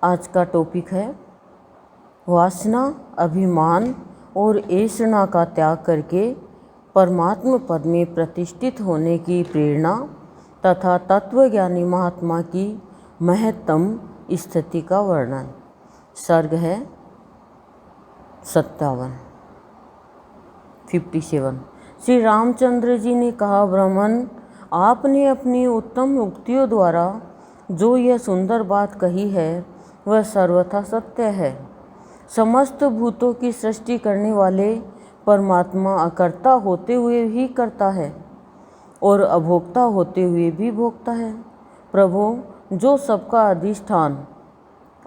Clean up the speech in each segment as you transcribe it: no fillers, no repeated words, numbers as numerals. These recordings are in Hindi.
आज का टॉपिक है वासना, अभिमान और ऐषणा का त्याग करके परमात्म पद में प्रतिष्ठित होने की प्रेरणा तथा तत्वज्ञानी महात्मा की महत्तम स्थिति का वर्णन। सर्ग है 57। श्री रामचंद्र जी ने कहा, ब्राह्मण, आपने अपनी उत्तम उक्तियों द्वारा जो यह सुंदर बात कही है वह सर्वथा सत्य है। समस्त भूतों की सृष्टि करने वाले परमात्मा अकर्ता होते हुए भी करता है और अभोक्ता होते हुए भी भोगता है। प्रभु, जो सबका अधिष्ठान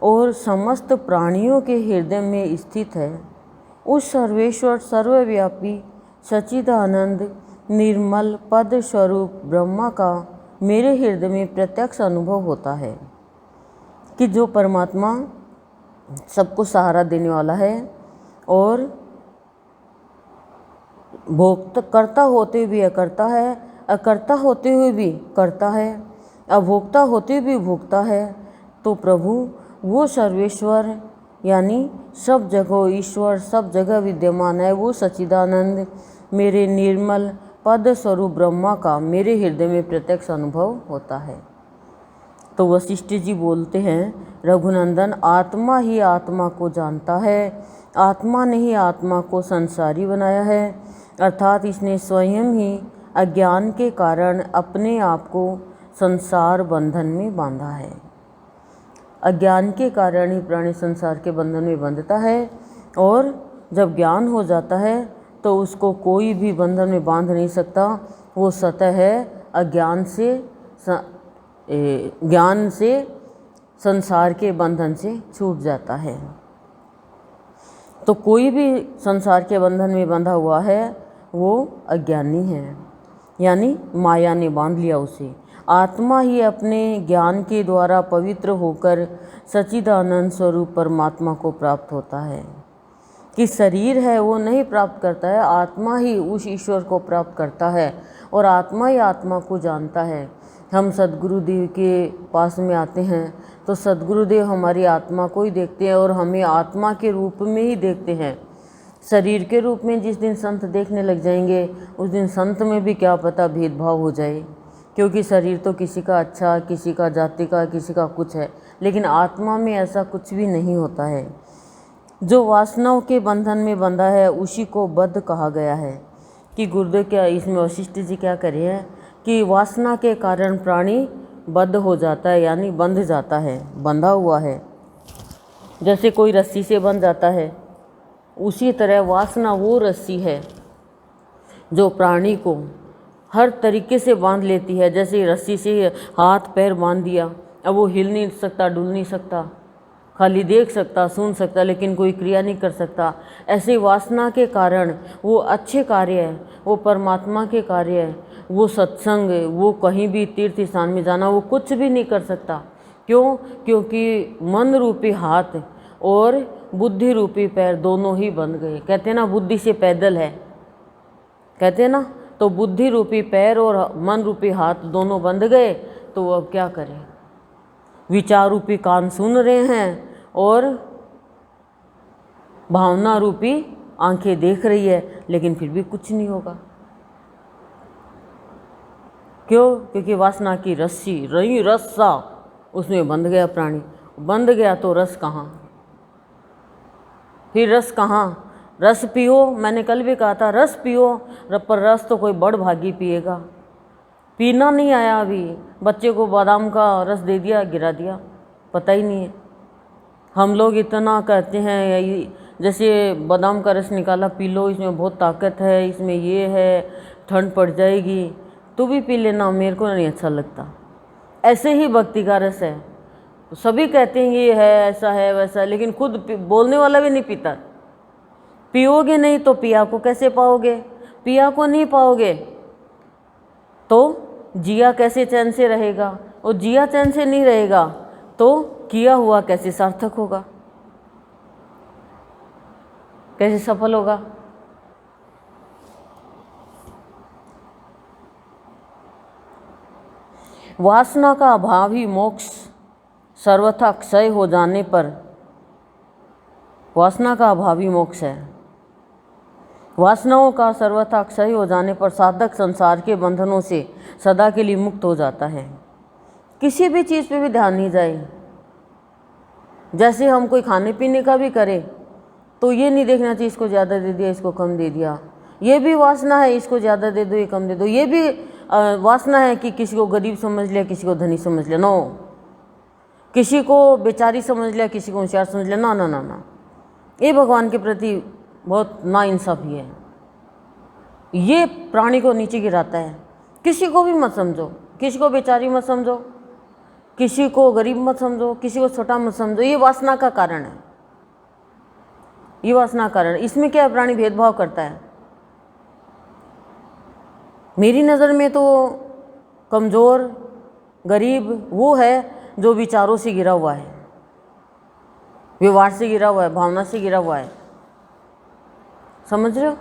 और समस्त प्राणियों के हृदय में स्थित है, उस सर्वेश्वर सर्वव्यापी सच्चिदानंद निर्मल पद स्वरूप ब्रह्मा का मेरे हृदय में प्रत्यक्ष अनुभव होता है कि जो परमात्मा सबको सहारा देने वाला है और भोक्ता करता होते हुए अकर्ता है, अकर्ता होते हुए भी करता है, अभोक्ता होते हुए भी भोगता है। तो प्रभु वो सर्वेश्वर यानी सब जगह ईश्वर, सब जगह विद्यमान है, वो सच्चिदानंद मेरे निर्मल पद स्वरूप ब्रह्मा का मेरे हृदय में प्रत्यक्ष अनुभव होता है। तो वशिष्ठ जी बोलते हैं, रघुनंदन, आत्मा ही आत्मा को जानता है, आत्मा ने ही आत्मा को संसारी बनाया है, अर्थात इसने स्वयं ही अज्ञान के कारण अपने आप को संसार बंधन में बांधा है। अज्ञान के कारण ही प्राणी संसार के बंधन में बंधता है और जब ज्ञान हो जाता है तो उसको कोई भी बंधन में बांध नहीं सकता। वो सतह है अज्ञान से, ज्ञान से संसार के बंधन से छूट जाता है। तो कोई भी संसार के बंधन में बंधा हुआ है वो अज्ञानी है, यानी माया ने बांध लिया उसे। आत्मा ही अपने ज्ञान के द्वारा पवित्र होकर सच्चिदानंद स्वरूप परमात्मा को प्राप्त होता है। कि शरीर है वो नहीं प्राप्त करता है, आत्मा ही उस ईश्वर को प्राप्त करता है और आत्मा ही आत्मा को जानता है। हम सद्गुरुदेव के पास में आते हैं तो सद्गुरुदेव हमारी आत्मा को ही देखते हैं और हमें आत्मा के रूप में ही देखते हैं। शरीर के रूप में जिस दिन संत देखने लग जाएंगे उस दिन संत में भी क्या पता भेदभाव हो जाए, क्योंकि शरीर तो किसी का अच्छा, किसी का जाति का, किसी का कुछ है, लेकिन आत्मा में ऐसा कुछ भी नहीं होता है। जो वासनाओं के बंधन में बंधा है उसी को बद्ध कहा गया है। कि गुरुदेव क्या इसमें वशिष्ठ जी क्या करे हैं कि वासना के कारण प्राणी बद्ध हो जाता है, यानी बंध जाता है, बंधा हुआ है। जैसे कोई रस्सी से बंध जाता है, उसी तरह वासना वो रस्सी है जो प्राणी को हर तरीके से बांध लेती है। जैसे रस्सी से हाथ पैर बांध दिया, अब वो हिल नहीं सकता, डुल नहीं सकता, खाली देख सकता, सुन सकता, लेकिन कोई क्रिया नहीं कर सकता। ऐसे वासना के कारण वो अच्छे कार्य है, वो परमात्मा के कार्य है, वो सत्संग, वो कहीं भी तीर्थ स्थान में जाना, वो कुछ भी नहीं कर सकता। क्यों? क्योंकि मन रूपी हाथ और बुद्धि रूपी पैर दोनों ही बंध गए। कहते हैं ना, बुद्धि से पैदल है, कहते हैं ना। तो बुद्धि रूपी पैर और मन रूपी हाथ दोनों बंध गए, तो वो अब क्या करें? विचार रूपी कान सुन रहे हैं और भावना रूपी आंखें देख रही है, लेकिन फिर भी कुछ नहीं होगा। क्यों? क्योंकि वासना की रस्सी, रही रस्सा उसमें बंध गया प्राणी। बंध गया तो रस कहाँ? फिर रस कहाँ? रस पियो, मैंने कल भी कहा था रस पियो, पर रस तो कोई बड़ भागी पिएगा। पीना नहीं आया अभी, बच्चे को बादाम का रस दे दिया, गिरा दिया, पता ही नहीं है। हम लोग इतना कहते हैं, जैसे बादाम का रस निकाला, पी लो, इसमें बहुत ताकत है, इसमें ये है, ठंड पड़ जाएगी, तू भी पी लेना, मेरे को नहीं अच्छा लगता। ऐसे ही भक्ति का रस है, तो सभी कहते हैं ये है, ऐसा है, वैसा है, लेकिन खुद बोलने वाला भी नहीं पीता। पियोगे नहीं तो पिया को कैसे पाओगे? पिया को नहीं पाओगे तो जिया कैसे चैन से रहेगा? और जिया चैन से नहीं रहेगा तो किया हुआ कैसे सार्थक होगा, कैसे सफल होगा? वासना का अभाव ही मोक्ष सर्वथा क्षय हो जाने पर वासना का अभाव ही मोक्ष है। वासनाओं का सर्वथा क्षय हो जाने पर साधक संसार के बंधनों से सदा के लिए मुक्त हो जाता है। किसी भी चीज़ पे भी ध्यान नहीं जाए। जैसे हम कोई खाने पीने का भी करें तो ये नहीं देखना चाहिए इसको ज़्यादा दे दिया, इसको कम दे दिया। ये भी वासना है, इसको ज़्यादा दे दो, ये कम दे दो। ये भी वासना है कि किसी को गरीब समझ लिया, किसी को धनी समझ लिया। नो, किसी को बेचारी समझ लिया, किसी को होशियार समझ लिया। ना ना ना ना, ये भगवान के प्रति बहुत नाइंसाफ़ी है। ये प्राणी को नीचे गिराता है। किसी को भी मत समझो, किसी को बेचारी मत समझो, किसी को गरीब मत समझो, किसी को छोटा मत समझो। ये वासना का कारण है, ये वासना का कारण। इसमें क्या है, प्राणी भेदभाव करता है। मेरी नज़र में तो कमज़ोर गरीब वो है जो विचारों से गिरा हुआ है, व्यवहार से गिरा हुआ है, भावना से गिरा हुआ है। समझ रहे हो?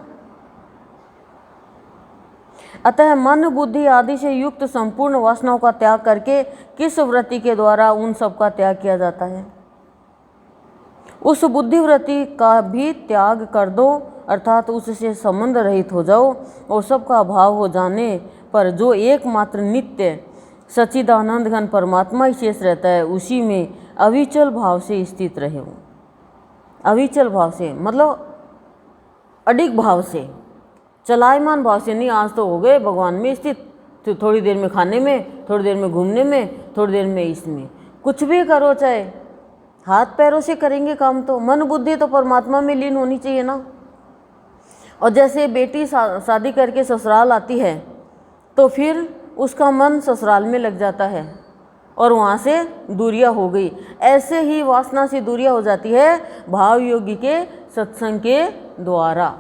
अतः मन बुद्धि आदि से युक्त संपूर्ण वासनाओं का त्याग करके किस वृत्ति के द्वारा उन सब का त्याग किया जाता है? उस बुद्धि वृत्ति का भी त्याग कर दो, अर्थात उससे संबंध रहित हो जाओ, और सबका अभाव हो जाने पर जो एकमात्र नित्य सच्चिदानंद घन परमात्मा ही शेष रहता है, उसी में अविचल भाव से स्थित रहे हो। अविचल भाव से मतलब अडिग भाव से, चलायमान भाव से नहीं। आज तो हो गए भगवान में स्थित, तो थोड़ी देर में खाने में, थोड़ी देर में घूमने में, थोड़ी देर में इसमें, कुछ भी करो, चाहे हाथ पैरों से करेंगे काम, तो मन बुद्धि तो परमात्मा में लीन होनी चाहिए ना। और जैसे बेटी शादी करके ससुराल आती है तो फिर उसका मन ससुराल में लग जाता है और वहाँ से दूरियां हो गई। ऐसे ही वासना से दूरियां हो जाती है भाव योगी के सत्संग के द्वारा।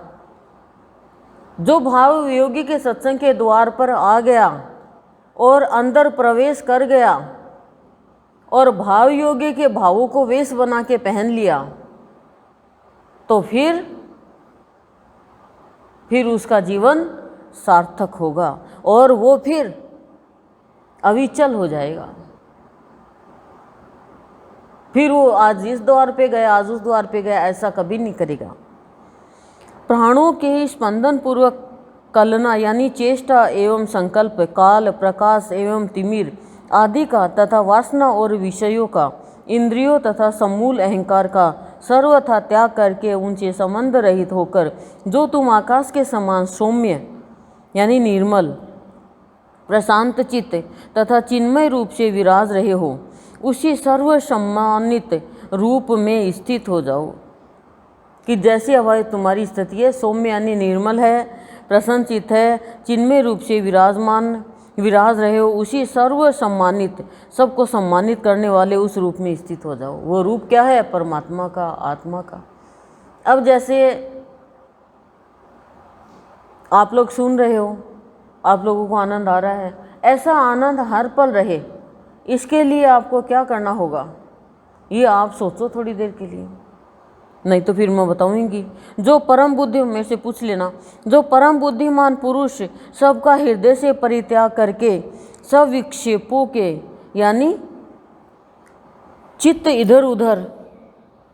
जो भाव योगी के सत्संग के द्वार पर आ गया और अंदर प्रवेश कर गया और भाव योगी के भावों को वेश बना के पहन लिया, तो फिर उसका जीवन सार्थक होगा और वो फिर अविचल हो जाएगा। फिर वो आज इस द्वार पे गया, आज उस द्वार पे गया, ऐसा कभी नहीं करेगा। प्राणों के स्पंदन पूर्वक कलना यानी चेष्टा एवं संकल्प, काल, प्रकाश एवं तिमिर आदि का तथा वासना और विषयों का, इंद्रियों तथा समूल अहंकार का सर्वथा त्याग करके उनसे संबंध रहित होकर जो तुम आकाश के समान सौम्य यानी निर्मल, प्रशांत चित्त तथा चिन्मय रूप से विराज रहे हो, उसी सर्वसम्मानित रूप में स्थित हो जाओ। कि जैसी हमारी तुम्हारी स्थिति है, सौम्य यानी निर्मल है, प्रसन्न चित्त है, चिन्मय रूप से विराज रहे हो, उसी सर्व सम्मानित, सबको सम्मानित करने वाले उस रूप में स्थित हो जाओ। वो रूप क्या है? परमात्मा का, आत्मा का। अब जैसे आप लोग सुन रहे हो, आप लोगों को आनंद आ रहा है, ऐसा आनंद हर पल रहे, इसके लिए आपको क्या करना होगा ये आप सोचो थोड़ी देर के लिए, नहीं तो फिर मैं बताऊंगी। जो परम बुद्धि, मेरे से पूछ लेना, जो परम बुद्धिमान पुरुष सबका हृदय से परित्याग करके सब विक्षेपों के यानी चित्त इधर उधर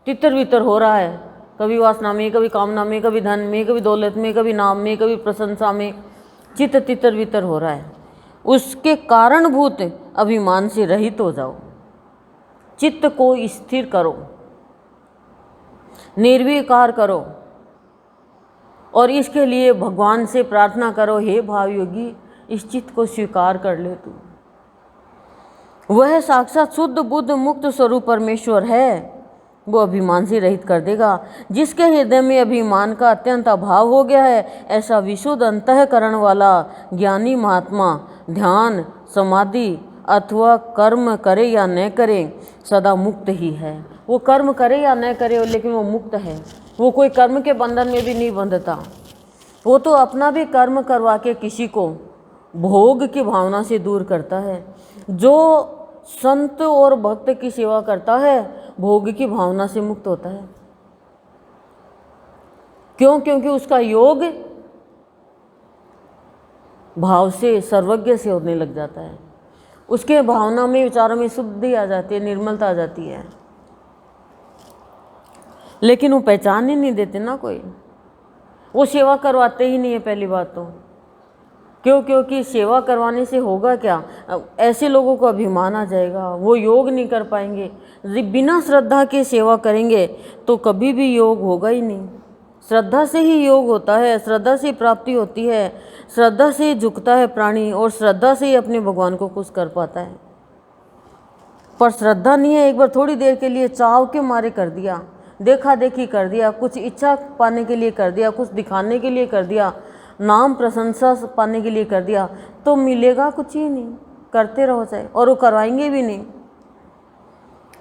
तितर बितर हो रहा है, कभी वासना में, कभी कामना में, कभी धन में, कभी दौलत में, कभी नाम में, कभी प्रशंसा में, चित्त तितर बितर हो रहा है, उसके कारणभूत अभिमान से रहित हो जाओ। चित्त को स्थिर करो, निर्विकार करो और इसके लिए भगवान से प्रार्थना करो, हे भाव योगी इस चित्त को स्वीकार कर ले तू। वह साक्षात शुद्ध बुद्ध मुक्त स्वरूप परमेश्वर है, वो अभिमान से रहित कर देगा। जिसके हृदय में अभिमान का अत्यंत अभाव हो गया है, ऐसा विशुद्ध अंतःकरण वाला ज्ञानी महात्मा ध्यान, समाधि अथवा कर्म करे या न करे सदा मुक्त ही है। वो कर्म करे या न करे लेकिन वो मुक्त है। वो कोई कर्म के बंधन में भी नहीं बंधता। वो तो अपना भी कर्म करवा के किसी को भोग की भावना से दूर करता है। जो संत और भक्त की सेवा करता है भोग की भावना से मुक्त होता है। क्यों? क्योंकि उसका योग भाव से, सर्वज्ञ से होने लग जाता है। उसके भावना में, विचारों में शुद्धि आ जाती है, निर्मलता आ जाती है। लेकिन वो पहचान ही नहीं देते ना, कोई वो सेवा करवाते ही नहीं है पहली बात तो। क्योंकि सेवा करवाने से होगा क्या, ऐसे लोगों को अभिमान आ जाएगा, वो योग नहीं कर पाएंगे। बिना श्रद्धा के सेवा करेंगे तो कभी भी योग होगा ही नहीं। श्रद्धा से ही योग होता है, श्रद्धा से प्राप्ति होती है, श्रद्धा से झुकता है प्राणी, और श्रद्धा से ही अपने भगवान को खुश कर पाता है। पर श्रद्धा नहीं है, एक बार थोड़ी देर के लिए चाव के मारे कर दिया, देखा देखी कर दिया, कुछ इच्छा पाने के लिए कर दिया, कुछ दिखाने के लिए कर दिया, नाम प्रशंसा पाने के लिए कर दिया, तो मिलेगा कुछ ही नहीं। करते रहो चाहे, और वो करवाएंगे भी नहीं।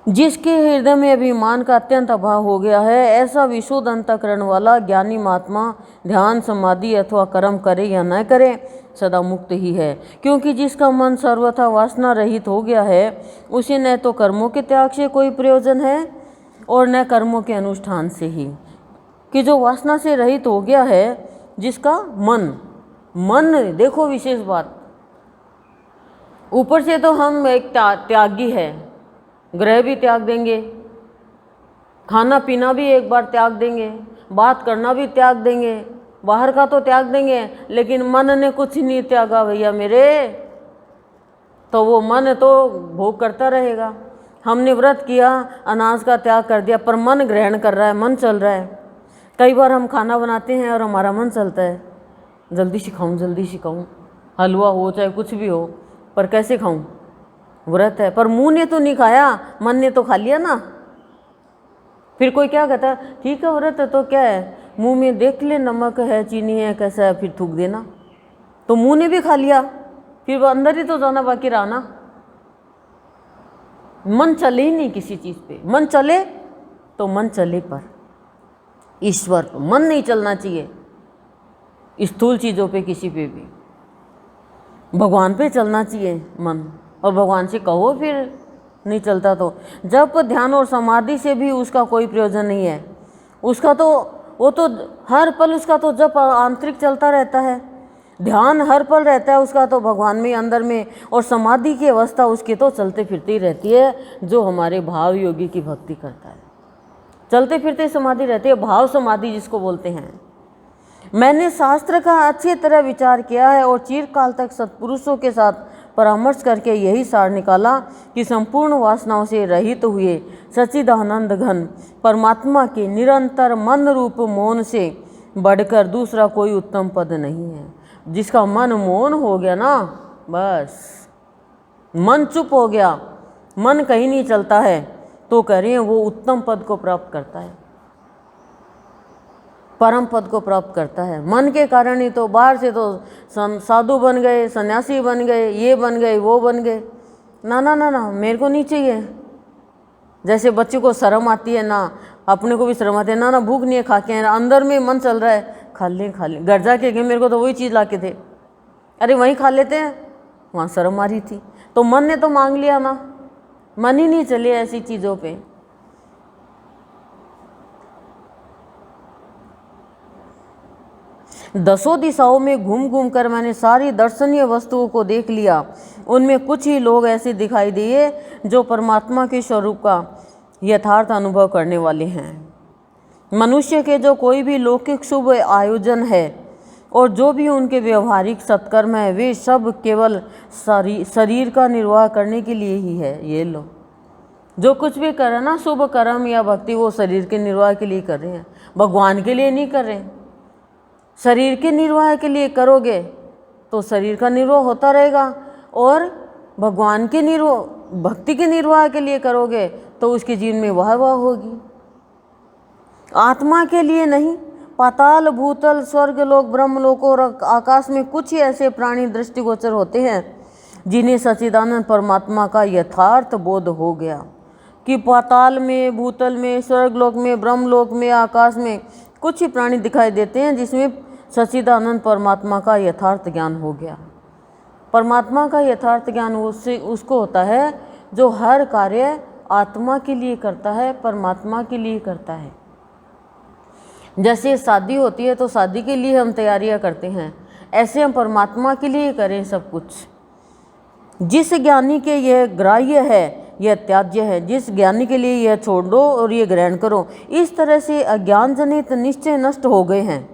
जिसके हृदय में अभिमान का अत्यंत अभाव हो गया है, ऐसा विशुद्ध अंतःकरण वाला ज्ञानी महात्मा ध्यान, समाधि अथवा कर्म करे या न करे, सदा मुक्त ही है। क्योंकि जिसका मन सर्वथा वासना रहित हो गया है, उसे न तो कर्मों के त्याग से कोई प्रयोजन है और न कर्मों के अनुष्ठान से ही। कि जो वासना से रहित हो गया है, जिसका मन देखो विशेष बात, ऊपर से तो हम एक त्यागी है, ग्रह भी त्याग देंगे, खाना पीना भी एक बार त्याग देंगे, बात करना भी त्याग देंगे, बाहर का तो त्याग देंगे, लेकिन मन ने कुछ नहीं त्यागा भैया मेरे। तो वो मन तो भोग करता रहेगा। हमने व्रत किया, अनाज का त्याग कर दिया, पर मन ग्रहण कर रहा है, मन चल रहा है। कई बार हम खाना बनाते हैं और हमारा मन चलता है, जल्दी से खाऊं, जल्दी से खाऊं, हलवा हो चाहे कुछ भी हो, पर कैसे खाऊं, व्रत है। पर मुंह ने तो नहीं खाया, मन ने तो खा लिया ना। फिर कोई क्या कहता है, ठीक है व्रत है तो क्या है, मुंह में देख ले नमक है, चीनी है, कैसा है, फिर थूक देना। तो मुंह ने भी खा लिया, फिर वो अंदर ही तो जाना बाकी रहा ना। मन चले ही नहीं किसी चीज़ पे। मन चले तो मन चले पर ईश्वर पर मन नहीं चलना चाहिए, स्थूल चीज़ों पे किसी पे भी। भगवान पे चलना चाहिए मन, और भगवान से कहो फिर नहीं चलता तो। जब ध्यान और समाधि से भी उसका कोई प्रयोजन नहीं है। उसका तो वो तो हर पल उसका तो जब आंतरिक चलता रहता है, ध्यान हर पल रहता है उसका तो भगवान में, अंदर में। और समाधि की अवस्था उसकी तो चलते फिरते ही रहती है। जो हमारे भाव योगी की भक्ति करता है, चलते फिरते समाधि रहती है, भाव समाधि जिसको बोलते हैं। मैंने शास्त्र का अच्छी तरह विचार किया है और चिरकाल तक सत्पुरुषों के साथ परामर्श करके यही सार निकाला कि संपूर्ण वासनाओं से रहित हुए सच्चिदानंद घन परमात्मा के निरंतर मन रूप मौन से बढ़कर दूसरा कोई उत्तम पद नहीं है। जिसका मन मौन हो गया ना, बस मन चुप हो गया, मन कहीं नहीं चलता है, तो कह रहे हैं वो उत्तम पद को प्राप्त करता है, परम पद को प्राप्त करता है। मन के कारण ही तो बाहर से तो साधु बन गए, सन्यासी बन गए, ये बन गए, वो बन गए। ना ना ना ना, मेरे को नहीं चाहिए। जैसे बच्चे को शर्म आती है ना, अपने को भी शर्म आती है ना, ना भूख नहीं है, खा के अंदर में मन चल रहा है, खा लें खा लें। घर जाके गए, मेरे को तो वही चीज़ ला के थे, अरे वहीं खा लेते हैं, वहाँ शर्म आ रही थी, तो मन ने तो मांग लिया ना, मन ही नहीं चले ऐसी चीज़ों पे। दसों दिशाओं में घूम घूम कर मैंने सारी दर्शनीय वस्तुओं को देख लिया। उनमें कुछ ही लोग ऐसे दिखाई दिए जो परमात्मा के स्वरूप का यथार्थ अनुभव करने वाले हैं। मनुष्य के जो कोई भी लौकिक शुभ आयोजन है और जो भी उनके व्यवहारिक सत्कर्म है, वे सब केवल शरीर का निर्वाह करने के लिए ही है। ये लो, जो कुछ भी कर रहे हैं ना, शुभ कर्म या भक्ति, वो शरीर के निर्वाह के लिए कर रहे हैं, भगवान के लिए नहीं कर रहे हैं। शरीर के निर्वाह के लिए करोगे तो शरीर का निर्वाह होता रहेगा, और भगवान के निर्वाह, भक्ति के निर्वाह के लिए करोगे तो उसके जीवन में वाह वाह होगी। आत्मा के लिए नहीं। पाताल, भूतल, स्वर्ग लोक, ब्रह्मलोक और आकाश में कुछ ही ऐसे प्राणी दृष्टिगोचर होते हैं जिन्हें सच्चिदानंद परमात्मा का यथार्थ बोध हो गया कि पाताल में, भूतल में, स्वर्गलोक में, ब्रह्मलोक में, आकाश में कुछ ही प्राणी दिखाई देते हैं जिसमें सच्चिदानंद परमात्मा का यथार्थ ज्ञान हो गया। परमात्मा का यथार्थ ज्ञान उसको होता है जो हर कार्य आत्मा के लिए करता है, परमात्मा के लिए करता है। जैसे शादी होती है तो शादी के लिए हम तैयारियां करते हैं, ऐसे हम परमात्मा के लिए करें सब कुछ। जिस ज्ञानी के यह ग्राह्य है यह त्याज्य है, जिस ज्ञानी के लिए यह छोड़ दो और ये ग्रहण करो। इस तरह से अज्ञान जनित निश्चय नष्ट हो गए हैं।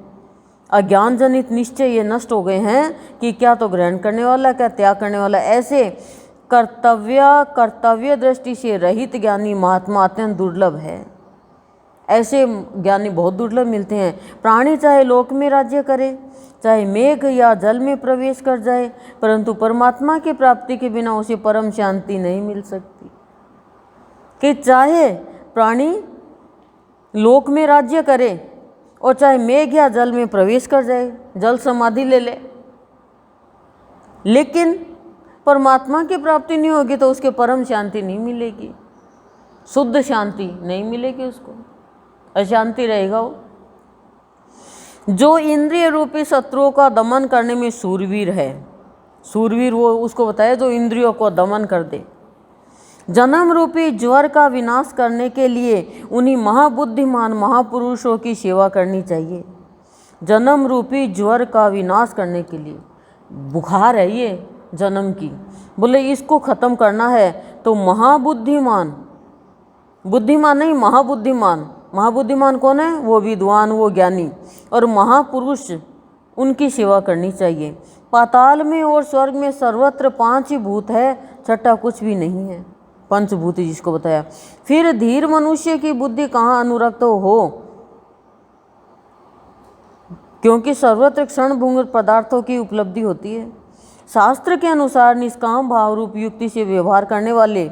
अज्ञान जनित निश्चय ये नष्ट हो गए हैं कि क्या तो ग्रहण करने वाला, क्या त्याग करने वाला। ऐसे कर्तव्य दृष्टि से रहित ज्ञानी महात्मा अत्यंत दुर्लभ है। ऐसे ज्ञानी बहुत दुर्लभ मिलते हैं। प्राणी चाहे लोक में राज्य करे, चाहे मेघ या जल में प्रवेश कर जाए, परंतु परमात्मा की प्राप्ति के बिना उसे परम शांति नहीं मिल सकती। कि चाहे प्राणी लोक में राज्य करे और चाहे मेघ या जल में प्रवेश कर जाए, जल समाधि ले ले, लेकिन परमात्मा की प्राप्ति नहीं होगी तो उसके परम शांति नहीं मिलेगी, शुद्ध शांति नहीं मिलेगी उसको, अशांति रहेगा वो। जो इंद्रिय रूपी शत्रुओं का दमन करने में सूरवीर है, सूरवीर वो उसको बताया जो इंद्रियों को दमन कर दे। जन्म रूपी ज्वर का विनाश करने के लिए उन्हीं महाबुद्धिमान महापुरुषों की सेवा करनी चाहिए। जन्म रूपी ज्वर का विनाश करने के लिए, बुखार है ये जन्म की, बोले इसको ख़त्म करना है तो महाबुद्धिमान, बुद्धिमान नहीं महाबुद्धिमान। महाबुद्धिमान कौन है? वो विद्वान, वो ज्ञानी और महापुरुष, उनकी सेवा करनी चाहिए। पाताल में और स्वर्ग में सर्वत्र 5 ही भूत है, छठा कुछ भी नहीं है, पंचभूति जिसको बताया। फिर धीर मनुष्य की बुद्धि कहाँ अनुरक्त हो, क्योंकि सर्वत्र क्षण भंगुर पदार्थों की उपलब्धि होती है। शास्त्र के अनुसार निष्काम भाव रूप युक्ति से व्यवहार करने वाले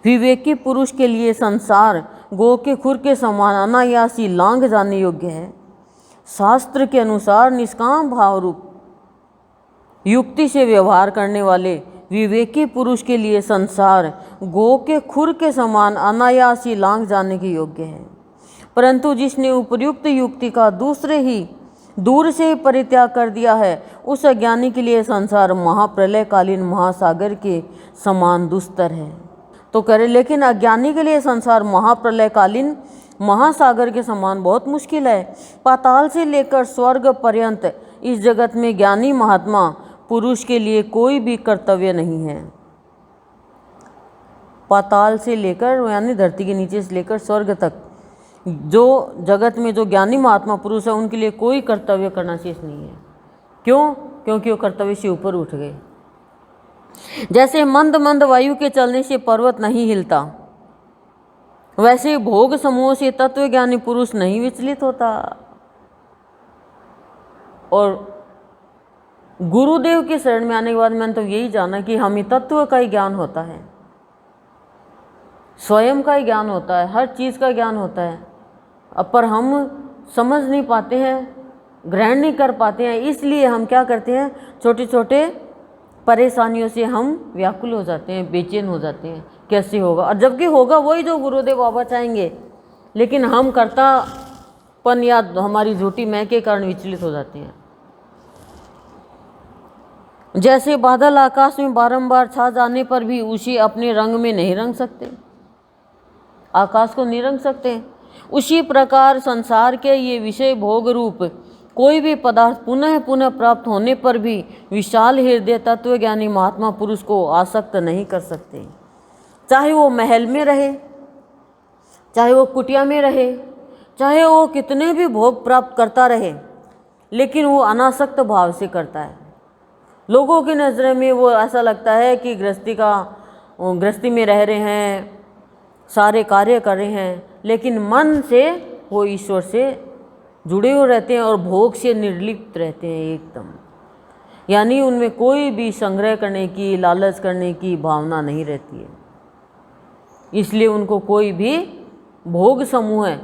विवेकी पुरुष के लिए संसार गो के खुर के समान अनायासी लांघ जाने योग्य है। शास्त्र के अनुसार निष्काम भाव रूप युक्ति से व्यवहार करने वाले विवेकी पुरुष के लिए संसार गो के खुर के समान अनायासी लांघ जाने के योग्य है। परंतु जिसने उपयुक्त युक्ति का दूर से ही परित्याग कर दिया है, उस अज्ञानी के लिए संसार महाप्रलयकालीन महासागर के समान दुस्तर है। तो करे, लेकिन अज्ञानी के लिए संसार महाप्रलयकालीन महासागर के समान बहुत मुश्किल है। पाताल से लेकर स्वर्ग पर्यंत इस जगत में ज्ञानी महात्मा पुरुष के लिए कोई भी कर्तव्य नहीं है। पाताल से लेकर यानी धरती के नीचे से लेकर स्वर्ग तक जो जगत में जो ज्ञानी महात्मा पुरुष है उनके लिए कोई कर्तव्य करना शेष नहीं है। क्यों? क्योंकि वो कर्तव्य से ऊपर उठ गए। जैसे मंद मंद वायु के चलने से पर्वत नहीं हिलता, वैसे भोग समूह से तत्वज्ञानी पुरुष नहीं विचलित होता। और गुरुदेव के शरण में आने के बाद मैंने तो यही जाना कि हमें तत्व का ही ज्ञान होता है, स्वयं का ही ज्ञान होता है, हर चीज़ का ज्ञान होता है। अब पर हम समझ नहीं पाते हैं, ग्रहण नहीं कर पाते हैं, इसलिए हम क्या करते हैं, छोटे छोटे परेशानियों से हम व्याकुल हो जाते हैं, बेचैन हो जाते हैं, कैसे होगा। और जबकि होगा वही जो गुरुदेव बाबा चाहेंगे, लेकिन हम कर्तापन या हमारी झूठी मैं के कारण विचलित हो जाते हैं। जैसे बादल आकाश में बारंबार छा जाने पर भी उसे अपने रंग में नहीं रंग सकते, आकाश को नहीं रंग सकते, उसी प्रकार संसार के ये विषय भोग रूप कोई भी पदार्थ पुनः पुनः प्राप्त होने पर भी विशाल हृदय तत्वज्ञानी महात्मा पुरुष को आसक्त नहीं कर सकते। चाहे वो महल में रहे, चाहे वो कुटिया में रहे, चाहे वो कितने भी भोग प्राप्त करता रहे, लेकिन वो अनासक्त भाव से करता है। लोगों की नज़र में वो ऐसा लगता है कि गृहस्थी में रह रहे हैं, सारे कार्य कर रहे हैं, लेकिन मन से वो ईश्वर से जुड़े हुए रहते हैं और भोग से निर्लिप्त रहते हैं एकदम। यानी उनमें कोई भी संग्रह करने की, लालच करने की भावना नहीं रहती है, इसलिए उनको कोई भी भोग समूह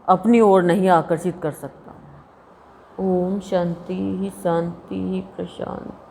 अपनी ओर नहीं आकर्षित कर सकता। ओम शांति ही शांति ही प्रशांति।